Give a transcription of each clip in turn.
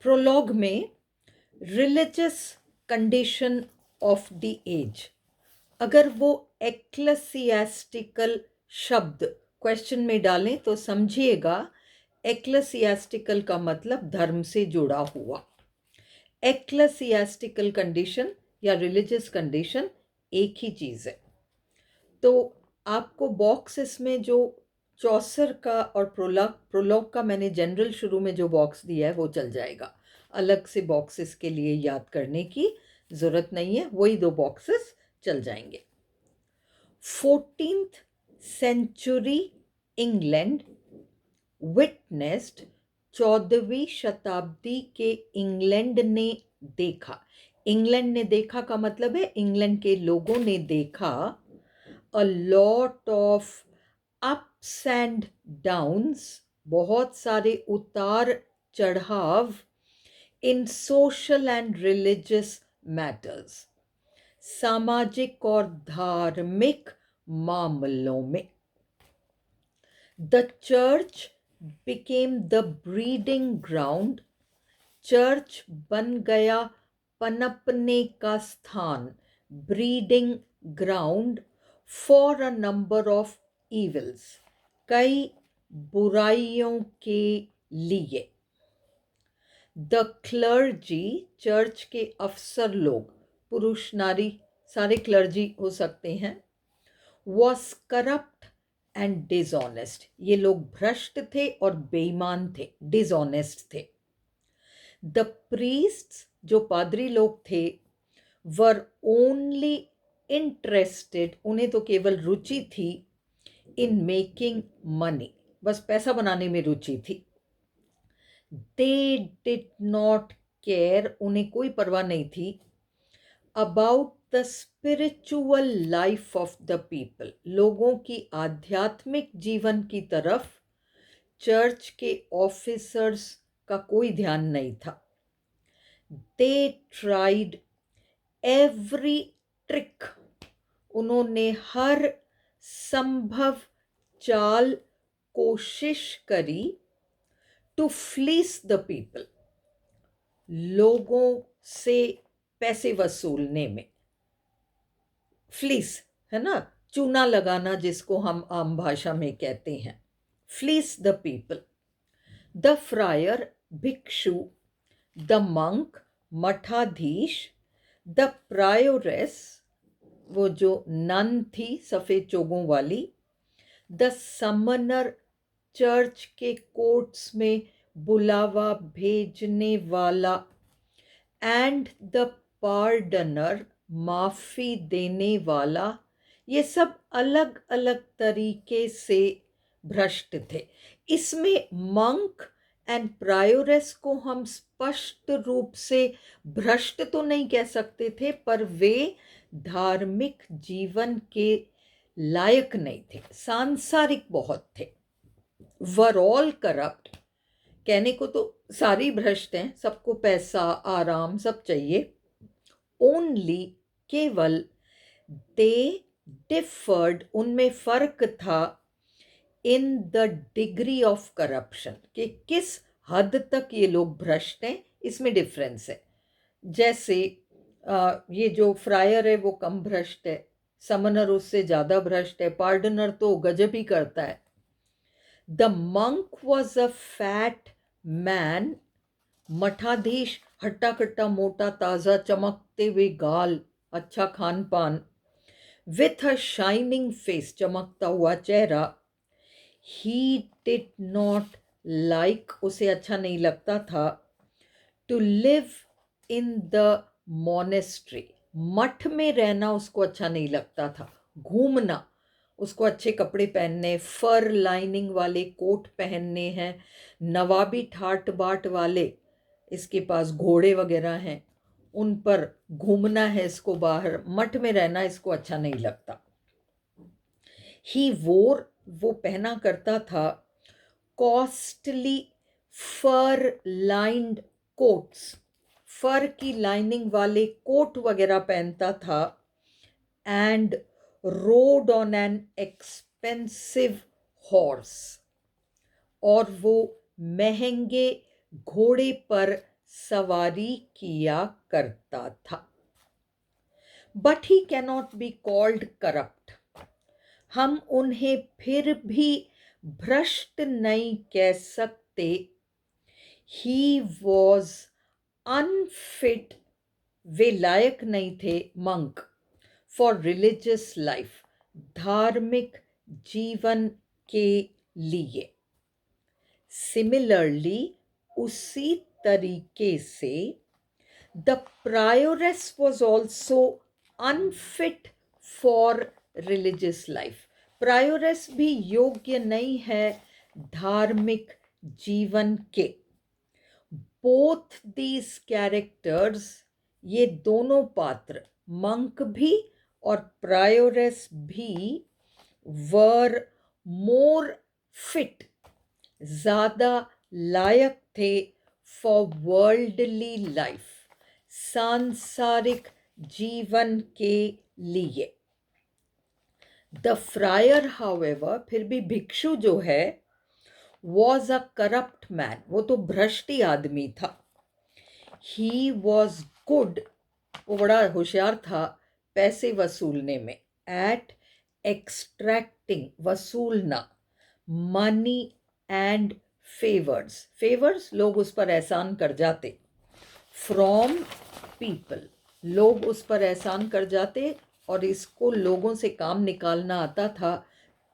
Prologue में religious condition of the age, अगर वो एक्लेसियास्टिकल शब्द क्वेश्चन में डालें तो समझिएगा एक्लेसियास्टिकल का मतलब धर्म से जुड़ा हुआ। एक्लेसियास्टिकल कंडीशन या रिलीजियस कंडीशन एक ही चीज है। तो आपको बॉक्स इसमें जो चौसर का और प्रोलॉग का मैंने जनरल शुरू में जो बॉक्स दिया है वो चल जाएगा। अलग से बॉक्सेस के लिए याद करने की जरूरत नहीं है, वही दो बॉक्सेस चल जाएंगे। 14th सेंचुरी इंग्लैंड विटनेस्ड, 14वीं शताब्दी के इंग्लैंड ने देखा। इंग्लैंड ने देखा का मतलब है इंग्लैंड के लोगों ने देखा a lot of ups and downs, बहुत सारे उतार चढ़ाव इन सोशल एंड रिलीजियस मैटर्स, सामाजिक और धार्मिक मामलों में। The church became the breeding ground, church बन गया पनपने का स्थान, breeding ground for a number of evils, कई बुराइयों के लिए। द क्लर्जी, चर्च के अफसर लोग, पुरुष नारी सारे क्लर्जी हो सकते हैं, वॉज करप्ट एंड डिसऑनेस्ट, ये लोग भ्रष्ट थे और बेईमान थे, डिसऑनेस्ट थे। द प्रीस्ट्स, जो पादरी लोग थे, वर ओनली इंटरेस्टेड, उन्हें तो केवल रुचि थी, इन मेकिंग मनी, बस पैसा बनाने में रुचि थी। दे डिड नॉट केयर, उन्हें कोई परवाह नहीं थी, about the spiritual life of the people, लोगों की आध्यात्मिक जीवन की तरफ चर्च के ऑफिसर्स का कोई ध्यान नहीं था। दे ट्राइड एवरी ट्रिक, उन्होंने हर संभव चाल कोशिश करी, टू फ्लीस द पीपल, लोगों से पैसे वसूलने में। फ्लीस है ना, चूना लगाना जिसको हम आम भाषा में कहते हैं, fleece the people. The fryer, भिक्षु, द मंक, मठाधीश, द प्रायोरेस, वो जो नन थी सफेद चोगों वाली, द समनर, चर्च के कोर्ट्स में बुलावा भेजने वाला, एंड द पार्डनर, माफी देने वाला, ये सब अलग अलग तरीके से भ्रष्ट थे। इसमें मंक एंड प्रायोरेस को हम स्पष्ट रूप से भ्रष्ट तो नहीं कह सकते थे, पर वे धार्मिक जीवन के लायक नहीं थे, सांसारिक बहुत थे। वर ऑल करप्ट, कहने को तो सारी भ्रष्ट हैं, सबको पैसा आराम सब चाहिए। ओनली, केवल, दे डिफर्ड, उनमें फर्क था, in the degree of corruption, कि किस हद तक ये लोग भ्रष्ट हैं, इसमें डिफरेंस है। जैसे ये जो फ्रायर है वो कम भ्रष्ट है, समनर उससे ज्यादा भ्रष्ट है, पार्डनर तो गजब ही करता है। The monk was a fat man, मठाधीश हट्टा कट्टा मोटा ताजा चमकते हुए गाल, अच्छा खान पान, विथ अ शाइनिंग फेस, चमकता हुआ चेहरा। ही डिड नॉट लाइक, उसे अच्छा नहीं लगता था, to live in the monastery, मठ में रहना उसको अच्छा नहीं लगता था, घूमना, उसको अच्छे कपड़े पहनने, फर लाइनिंग वाले कोट पहनने हैं, नवाबी ठाट बाट वाले, इसके पास घोड़े वगैरह हैं, उन पर घूमना है इसको, बाहर मठ में रहना इसको अच्छा नहीं लगता। ही वोर, वो पहना करता था, कॉस्टली फर लाइंड कोट्स, फर की लाइनिंग वाले कोट वगैरह पहनता था, and road on an expensive horse, और वो महंगे घोड़े पर सवारी किया करता था। But he cannot be called corrupt. हम उन्हें फिर भी भ्रष्ट नहीं कह सकते। ही वॉज अनफिट, वे लायक नहीं थे, मंक, फॉर रिलीजियस लाइफ, धार्मिक जीवन के लिए। सिमिलरली, उसी तरीके से the prioress was also unfit for religious life. Prioress भी योग्य नहीं है धार्मिक जीवन के। बोथ दीज कैरेक्टर्स, ये दोनों पात्र, मंक भी और प्रायोरेस भी, वर मोर फिट, ज्यादा लायक थे, फॉर वर्ल्डली लाइफ, सांसारिक जीवन के लिए। द फ्रायर हाउएवर, फिर भी भिक्षु जो है, वॉज अ करप्ट मैन, वो तो भ्रष्टी आदमी था। ही वॉज गुड, वो बड़ा होशियार था पैसे वसूलने में, एट एक्सट्रैक्टिंग, वसूलना, मनी एंड फेवर्स, फेवर्स लोग उस पर एहसान कर जाते, फ्रॉम पीपल, लोग उस पर एहसान कर जाते और इसको लोगों से काम निकालना आता था,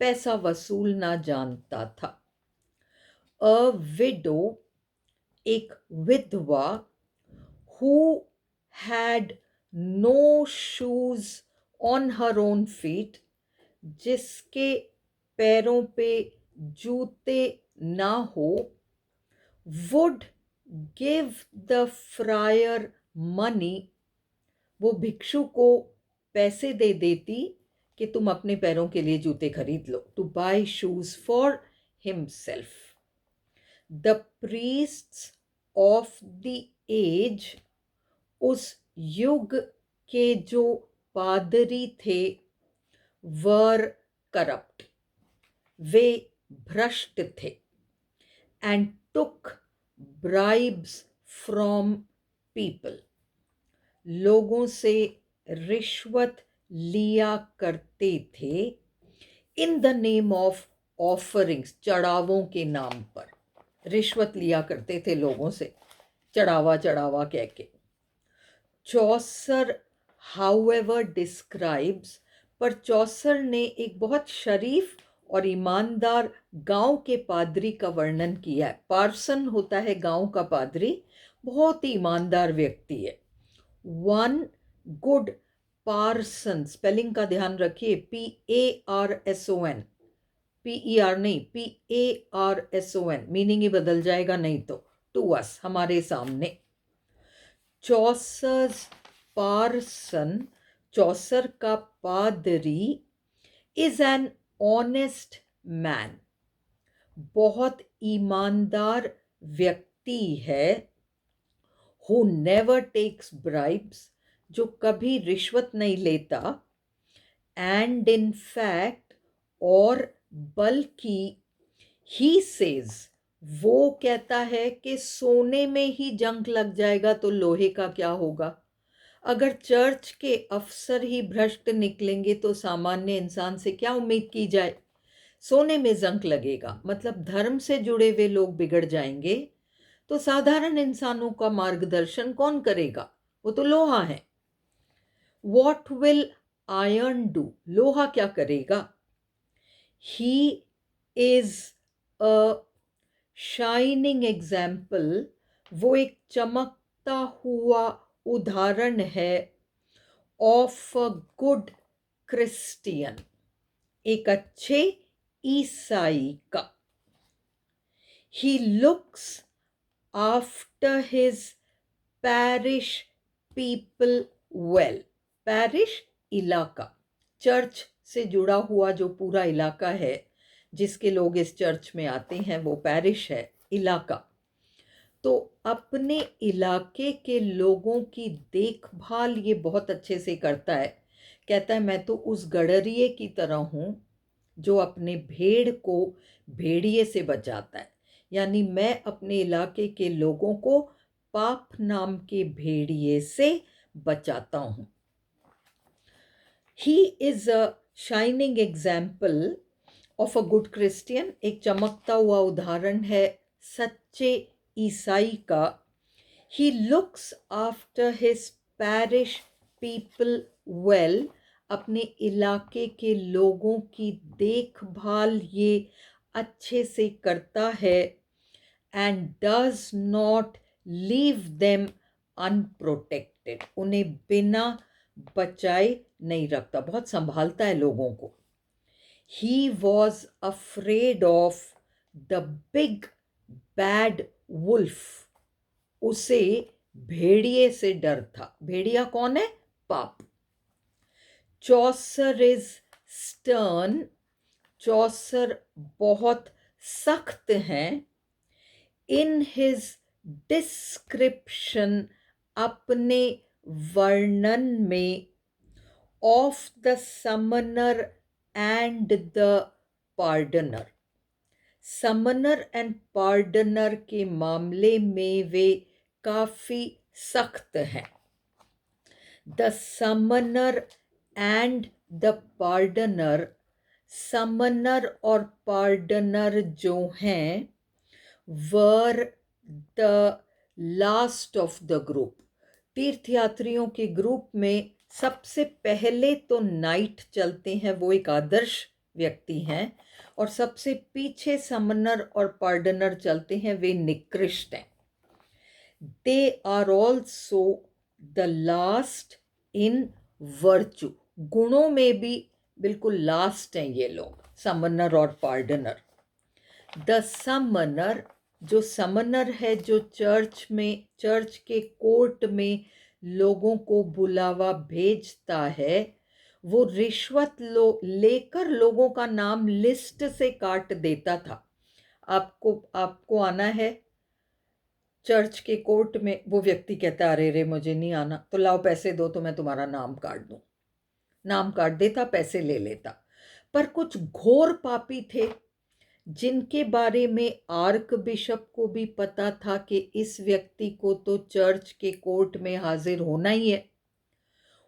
पैसा वसूलना जानता था। अ विडो, एक विधवा, who had no shoes on her own feet, जिसके पैरों पे जूते ना हो, would give the friar money, वो भिक्षु को पैसे दे देती कि तुम अपने पैरों के लिए जूते खरीद लो, to buy shoes for himself. The priests of the age, उस युग के जो पादरी थे, वर करप्ट, वे भ्रष्ट थे, and took bribes from people, लोगों से रिश्वत लिया करते थे, in the name of offerings, चढ़ावों के नाम पर रिश्वत लिया करते थे लोगों से, चढ़ावा चढ़ावा कह के। चौसर हाउएवर डिस्क्राइब्स, पर चौसर ने एक बहुत शरीफ और ईमानदार गांव के पादरी का वर्णन किया है। पार्सन होता है गांव का पादरी, बहुत ही ईमानदार व्यक्ति है। वन गुड पार्सन, स्पेलिंग का ध्यान रखिए, PARSON, PER नहीं, PARSON, मीनिंग ही बदल जाएगा नहीं तो, टू अस, हमारे सामने। चौसर्स पार्सन, चौसर का पादरी, इज एन ऑनेस्ट मैन, बहुत ईमानदार व्यक्ति है, हु नेवर टेक्स ब्राइब्स, जो कभी रिश्वत नहीं लेता, एंड इन फैक्ट, और बल्कि, ही सेज, वो कहता है कि सोने में ही जंग लग जाएगा तो लोहे का क्या होगा। अगर चर्च के अफसर ही भ्रष्ट निकलेंगे तो सामान्य इंसान से क्या उम्मीद की जाए। सोने में जंग लगेगा मतलब धर्म से जुड़े हुए लोग बिगड़ जाएंगे तो साधारण इंसानों का मार्गदर्शन कौन करेगा, वो तो लोहा है। वॉट विल आयरन डू, लोहा क्या करेगा। He is a shining example, वो एक चमकता हुआ उदाहरण है, ऑफ अ गुड क्रिस्टियन, एक अच्छे ईसाई का। He looks after his parish people well, parish इलाका, चर्च से जुड़ा हुआ जो पूरा इलाका है जिसके लोग इस चर्च में आते हैं वो पैरिश है, इलाका। तो अपने इलाके के लोगों की देखभाल ये बहुत अच्छे से करता है। कहता है मैं तो उस गडरिये की तरह हूँ जो अपने भेड़ को भेड़िए से बचाता है, यानी मैं अपने इलाके के लोगों को पाप नाम के भेड़िए से बचाता हूँ। He is a shining example of a good Christian, एक चमकता हुआ उदाहरण है सच्चे ईसाई का। He looks after his parish people well, अपने इलाके के लोगों की देखभाल ये अच्छे से करता है। And does not leave them unprotected, उन्हें बिना बचाए नहीं रखता, बहुत संभालता है लोगों को। He was afraid of the big bad wolf, उसे भेड़िए से डर था। भेड़िया कौन है? पाप। चौसर इज स्टर्न, चौसर बहुत सख्त हैं। इन हिज डिस्क्रिप्शन, अपने वर्णन में, of the summoner and the pardoner, summoner and pardoner के मामले में वे काफी सख्त हैं। The summoner and the pardoner, summoner और पार्डनर जो हैं, were the last of the group, तीर्थयात्रियों के ग्रुप में सबसे पहले तो नाइट चलते हैं, वो एक आदर्श व्यक्ति हैं, और सबसे पीछे समनर और पार्डनर चलते हैं, वे निकृष्ट हैं। They are also the last in virtue, गुणों में भी बिल्कुल लास्ट हैं ये लोग, समनर और पार्डनर। द समनर, जो समनर है, जो चर्च में, चर्च के कोर्ट में लोगों को बुलावा भेजता है, वो रिश्वत लेकर लोगों का नाम लिस्ट से काट देता था। आपको आना है चर्च के कोर्ट में, वो व्यक्ति कहता अरे रे मुझे नहीं आना, तो लाओ पैसे दो तो मैं तुम्हारा नाम काट दूं। नाम काट देता, पैसे ले लेता। पर कुछ घोर पापी थे जिनके बारे में आर्क बिशप को भी पता था कि इस व्यक्ति को तो चर्च के कोर्ट में हाजिर होना ही है,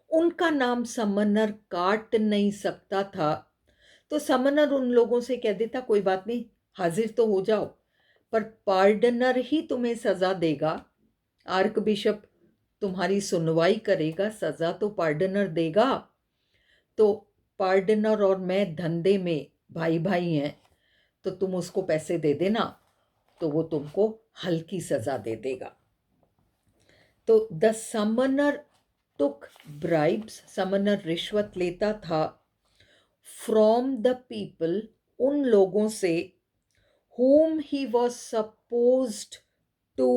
उनका नाम समनर काट नहीं सकता था। तो समनर उन लोगों से कह देता कोई बात नहीं, हाजिर तो हो जाओ, पर पार्डनर ही तुम्हें सजा देगा, आर्क बिशप तुम्हारी सुनवाई करेगा, सजा तो पार्डनर देगा। तो पार्डनर और मैं धंधे में भाई भाई हैं, तो तुम उसको पैसे दे देना, तो वो तुमको हल्की सजा दे देगा। तो the Sumner took bribes, Sumner रिश्वत लेता था, फ्रॉम द पीपल, उन लोगों से, whom he was supposed to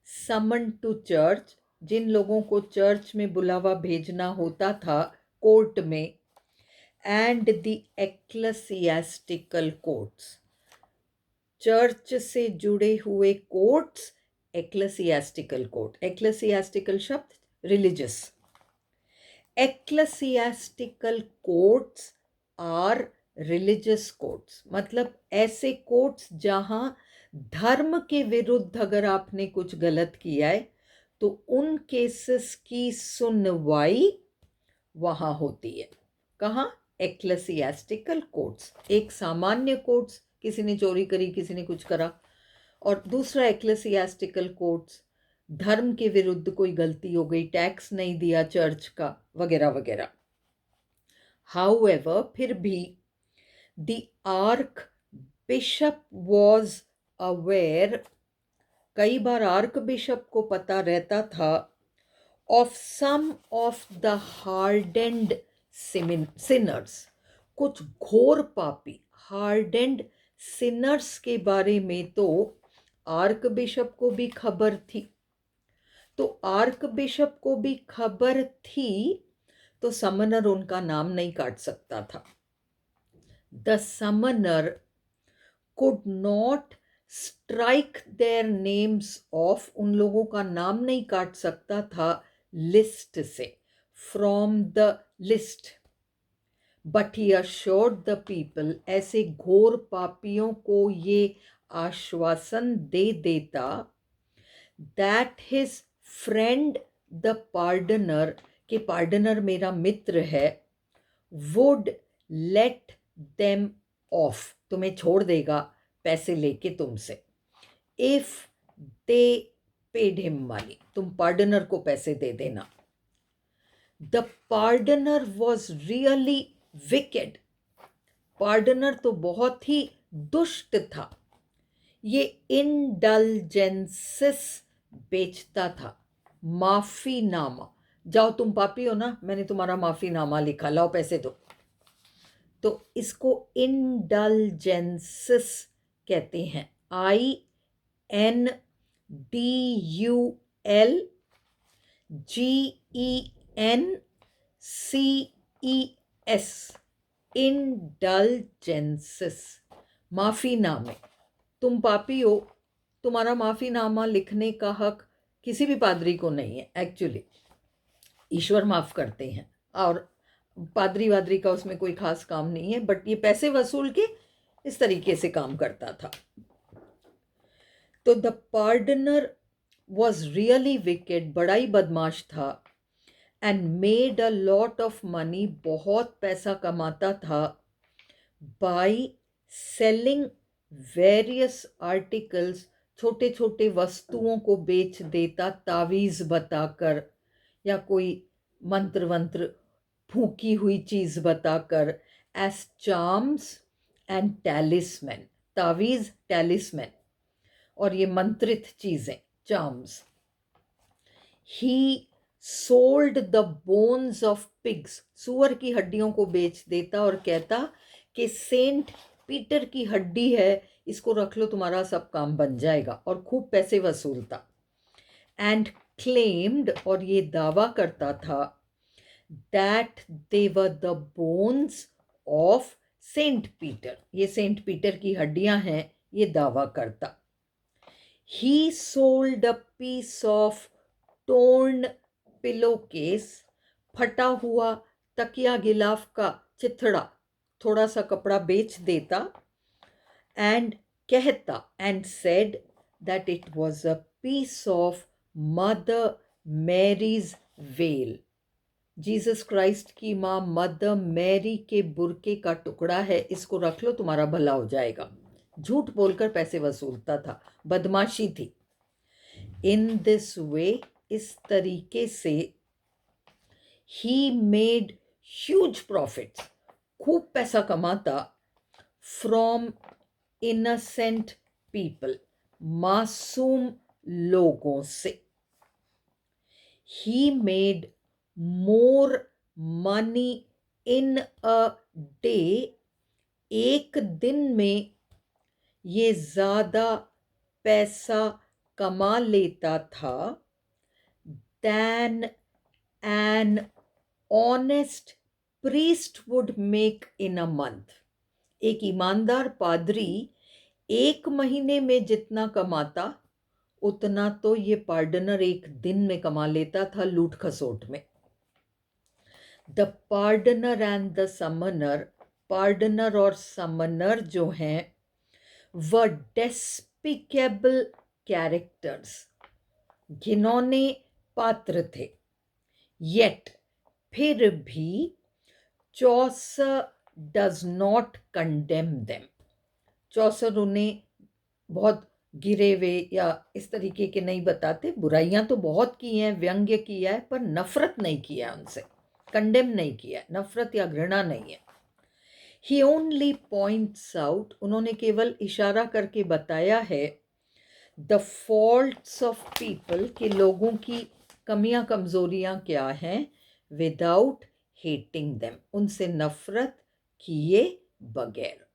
summon to church, जिन लोगों को चर्च में बुलावा भेजना होता था कोर्ट में, and the ecclesiastical courts, church से जुड़े हुए कोर्ट्स, एक्लेसियास्टिकल कोर्ट, एक्लेसियास्टिकल शब्द religious, ecclesiastical courts are religious courts, मतलब ऐसे कोर्ट्स जहां धर्म के विरुद्ध अगर आपने कुछ गलत किया है तो उन केसेस की सुनवाई वहां होती है। कहाँ? एक्लेसियास्टिकल कोर्ट्स। एक सामान्य कोर्ट्स, किसी ने चोरी करी, किसी ने कुछ करा, और दूसरा एक्लेसियास्टिकल कोर्ट्स, धर्म के विरुद्ध कोई गलती हो गई, टैक्स नहीं दिया चर्च का, वगैरह वगैरह। हाउएवर, फिर भी the archbishop was aware, कई बार आर्क बिशप को पता रहता था, of some of the hardened sinners, कुछ घोर पापी, हार्डेंड सिनर्स के बारे में तो आर्क बिशप को भी खबर थी। तो आर्क बिशप को भी खबर थी, तो समनर उनका नाम नहीं काट सकता था। The Sumner could not strike their names off, उन लोगों का नाम नहीं काट सकता था लिस्ट से, from the list, but he assured the people, ऐसे घोर पापियों को ये आश्वासन दे देता, दैट हिज फ्रेंड द पार्डनर, के पार्डनर मेरा मित्र है, वुड लेट देम ऑफ, तुम्हें छोड़ देगा पैसे लेके तुमसे, if they paid him money, तुम पार्डनर को पैसे दे देना। द पार्डनर वॉज रियली विकेड, पार्डनर तो बहुत ही दुष्ट था। ये इंडल्जेंसेस बेचता था, माफीनामा, जाओ तुम पापी हो ना, मैंने तुम्हारा माफीनामा लिखा, लाओ पैसे दो। तो इसको इंडल्जेंसेस कहते हैं, INDULGENCES, इंडल्जेंसेस, माफीनामे। तुम पापी हो, तुम्हारा माफीनामा लिखने का हक किसी भी पादरी को नहीं है। एक्चुअली ईश्वर माफ करते हैं और पादरी वादरी का उसमें कोई खास काम नहीं है, बट ये पैसे वसूल के इस तरीके से काम करता था। तो द पार्डनर वॉज रियली विकेड, बड़ा ही बदमाश था, and made a lot of money, बहुत पैसा कमाता था, बाय सेलिंग वेरियस आर्टिकल्स, छोटे छोटे वस्तुओं को बेच देता तावीज़ बताकर, या कोई मंत्र वंत्र फूकी हुई चीज़ बताकर, एज चार्म्स एंड टैलिस्मैन, तावीज़ टैलिस्मैन और ये मंत्रित चीज़ें charms. He sold the bones of pigs, सुअर की हड्डियों को बेच देता और कहता कि सेंट पीटर की हड्डी है, इसको रख लो, तुम्हारा सब काम बन जाएगा, और खूब पैसे वसूलता। एंड क्लेम्ड, और ये दावा करता था, that they were the bones of saint Peter, ये सेंट पीटर की हड्डियां हैं, ये दावा करता। He sold a piece of torn pillowcase, फटा हुआ तकिया गिलाफ का चिथड़ा, थोड़ा सा कपड़ा बेच देता, एंड कहता, and said that it was a piece of mother Mary's veil, Jesus Christ की माँ मदर मैरी के बुरके का टुकड़ा है, इसको रख लो, तुम्हारा भला हो जाएगा। झूठ बोलकर पैसे वसूलता था, बदमाशी थी। इन दिस वे, इस तरीके से, ही मेड ह्यूज प्रॉफिट्स, खूब पैसा कमाता, फ्रॉम इनसेंट पीपल, मासूम लोगों से। He made more money in a day, एक दिन में ये ज़्यादा पैसा कमा लेता था, than an honest priest would make in a month, एक ईमानदार पादरी एक महीने में जितना कमाता, उतना तो ये पार्डनर एक दिन में कमा लेता था लूट खसोट में। द पार्डनर एंड द समनर, पार्डनर और समनर जो हैं, व डेस्पिकेबल कैरेक्टर्स, घिनौने पात्र थे। येट, फिर भी, चौसर डज नॉट कंडेम देम, चौसर उन्हें बहुत गिरे हुए या इस तरीके के नहीं बताते, बुराइयां तो बहुत की हैं, व्यंग्य किया है, पर नफरत नहीं किया उनसे, कंडेम नहीं किया, नफरत या घृणा नहीं है। ही ओनली पॉइंट्स आउट, उन्होंने केवल इशारा करके बताया है, द फॉल्ट्स ऑफ पीपल, के लोगों की कमियां कमजोरियां क्या हैं, विदाउट हेटिंग देम, उनसे नफरत किए बगैर।